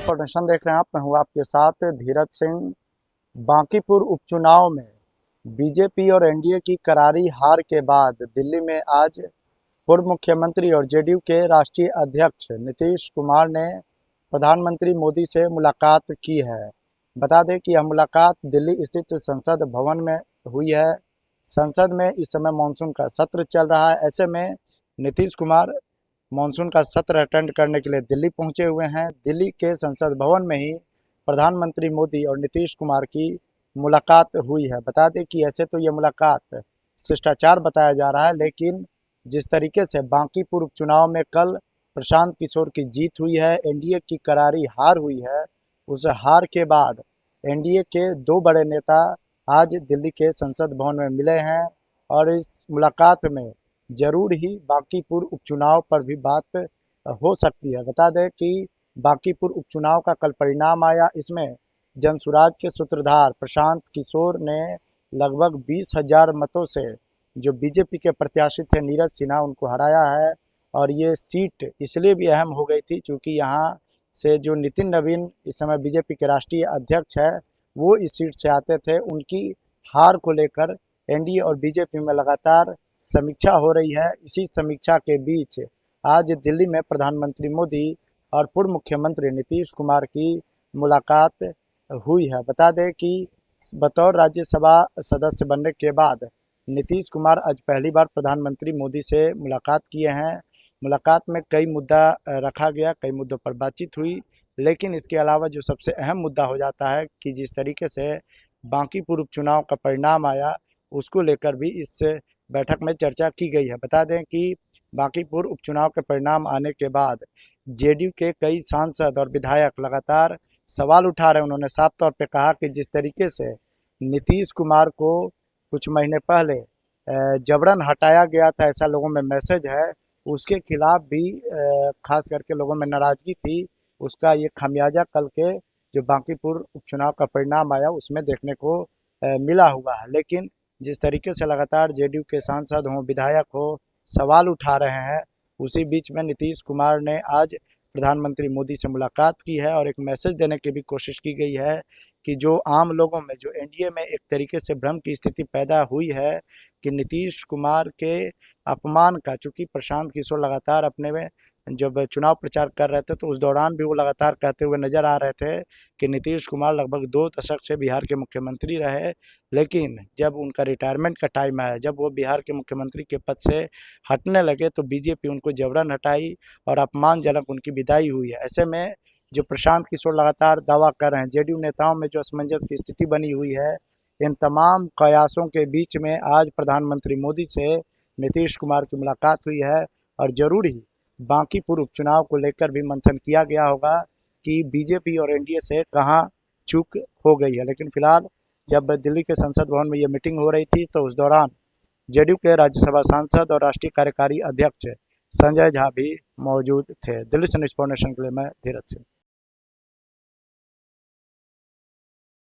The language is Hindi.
इंफॉर्मेशन देख रहे हैं आप। मैं हूँ आपके साथ धीरज सिंह। बांकीपुर उपचुनाव में बीजेपी और एनडीए की करारी हार के बाद दिल्ली में आज पूर्व मुख्यमंत्री और जेडीयू के राष्ट्रीय अध्यक्ष नीतीश कुमार ने प्रधानमंत्री मोदी से मुलाकात की है। बता दें कि यह मुलाकात दिल्ली स्थित संसद भवन में हुई है। संसद में इस समय मानसून का सत्र चल रहा है। ऐसे में नीतीश कुमार मानसून का सत्र अटेंड करने के लिए दिल्ली पहुंचे हुए हैं। दिल्ली के संसद भवन में ही प्रधानमंत्री मोदी और नीतीश कुमार की मुलाकात हुई है। बता दें कि ऐसे तो ये मुलाकात शिष्टाचार बताया जा रहा है, लेकिन जिस तरीके से बांकीपुर उपचुनाव में कल प्रशांत किशोर की जीत हुई है, एनडीए की करारी हार हुई है, उस हार के बाद एनडीए के दो बड़े नेता आज दिल्ली के संसद भवन में मिले हैं और इस मुलाकात में जरूर ही बांकीपुर उपचुनाव पर भी बात हो सकती है। बता दें कि बांकीपुर उपचुनाव का कल परिणाम आया। इसमें जनसुराज के सूत्रधार प्रशांत किशोर ने लगभग 20,000 मतों से जो बीजेपी के प्रत्याशी थे नीरज सिन्हा, उनको हराया है। और ये सीट इसलिए भी अहम हो गई थी क्योंकि यहाँ से जो नितिन नवीन इस समय बीजेपी के राष्ट्रीय अध्यक्ष है, वो इस सीट से आते थे। उनकी हार को लेकर एनडीए और बीजेपी में लगातार समीक्षा हो रही है। इसी समीक्षा के बीच आज दिल्ली में प्रधानमंत्री मोदी और पूर्व मुख्यमंत्री नीतीश कुमार की मुलाकात हुई है। बता दें कि बतौर राज्यसभा सदस्य बनने के बाद नीतीश कुमार आज पहली बार प्रधानमंत्री मोदी से मुलाकात किए हैं। मुलाकात में कई मुद्दा रखा गया, कई मुद्दों पर बातचीत हुई, लेकिन इसके अलावा जो सबसे अहम मुद्दा हो जाता है कि जिस तरीके से बांकीपुर उपचुनाव का परिणाम आया, उसको लेकर भी इस बैठक में चर्चा की गई है। बता दें कि बांकीपुर उपचुनाव के परिणाम आने के बाद जेडीयू के कई सांसद और विधायक लगातार सवाल उठा रहे हैं। उन्होंने साफ तौर पे कहा कि जिस तरीके से नीतीश कुमार को कुछ महीने पहले जबरन हटाया गया था, ऐसा लोगों में मैसेज है, उसके खिलाफ भी खास करके लोगों में नाराजगी थी। उसका ये खामियाजा कल के जो बांकीपुर उपचुनाव का परिणाम आया उसमें देखने को मिला हुआ है। लेकिन जिस तरीके से लगातार जेडीयू के सांसद हों, विधायक हो, सवाल उठा रहे हैं, उसी बीच में नीतीश कुमार ने आज प्रधानमंत्री मोदी से मुलाकात की है और एक मैसेज देने की भी कोशिश की गई है कि जो आम लोगों में, जो एनडीए में एक तरीके से भ्रम की स्थिति पैदा हुई है कि नीतीश कुमार के अपमान का, चूँकि प्रशांत किशोर लगातार अपने में जब चुनाव प्रचार कर रहे थे तो उस दौरान भी वो लगातार कहते हुए नजर आ रहे थे कि नीतीश कुमार लगभग 2 दशक से बिहार के मुख्यमंत्री रहे, लेकिन जब उनका रिटायरमेंट का टाइम आया, जब वो बिहार के मुख्यमंत्री के पद से हटने लगे तो बीजेपी उनको जबरन हटाई और अपमानजनक उनकी विदाई हुई है। ऐसे में जो प्रशांत किशोर लगातार दावा कर रहे हैं, जेडीयू नेताओं में जो असमंजस की स्थिति बनी हुई है, इन तमाम कयासों के बीच में आज प्रधानमंत्री मोदी से नीतीश कुमार की मुलाकात हुई है और जरूर ही बांकीपुर उपचुनाव को लेकर भी मंथन किया गया होगा कि बीजेपी और एनडीए से कहां चूक हो गई है। लेकिन फिलहाल जब दिल्ली के संसद भवन में ये मीटिंग हो रही थी तो उस दौरान जेडीयू के राज्यसभा सांसद और राष्ट्रीय कार्यकारी अध्यक्ष संजय झा भी मौजूद थे। दिल्ली से न्यूज़ नेशन के लिए मैं धीरज सिंह।